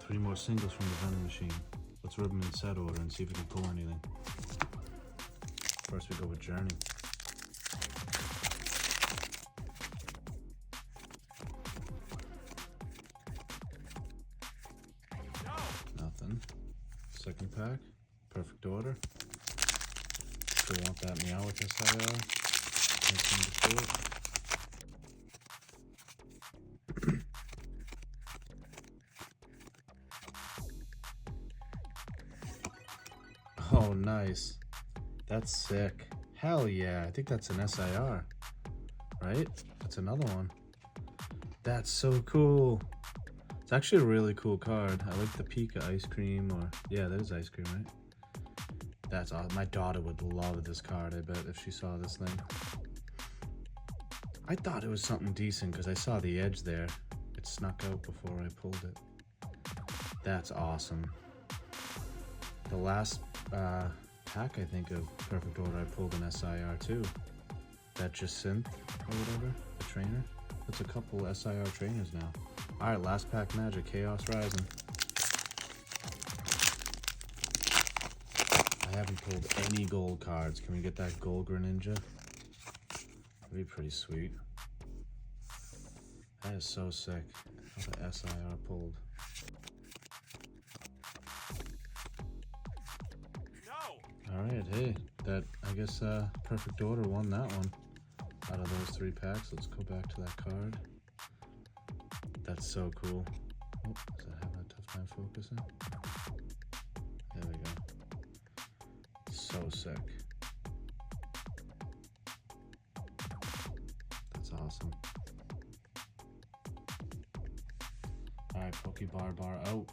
3 more singles from the vending machine. Let's rip them in set order and see if we can pull anything. First we go with Journey. Nothing. Second pack. Perfect order. Still want that Meowth SIR. Nothing to shoot. Oh, nice. That's sick. Hell yeah. I think that's an SIR, right? That's another one. That's so cool. It's actually a really cool card. I like the Pika ice cream, or yeah, that is ice cream, right? That's awesome. My daughter would love this card, I bet, if she saw this thing. I thought it was something decent because I saw the edge there. It snuck out before I pulled it. That's awesome. The last pack, I think, of Perfect Order, I pulled an SIR too. That Jacynth or whatever, the trainer. That's a couple SIR trainers now. Alright, last pack magic, Chaos Rising. I haven't pulled any gold cards. Can we get that gold Greninja? That'd be pretty sweet. That is so sick. How the SIR pulled. Alright, hey, that, I guess, Perfect Order won that one. Out of those 3 packs, let's go back to that card. That's so cool. Oh, is that having a tough time focusing? There we go. So sick. That's awesome. Alright, Pokebar bar out.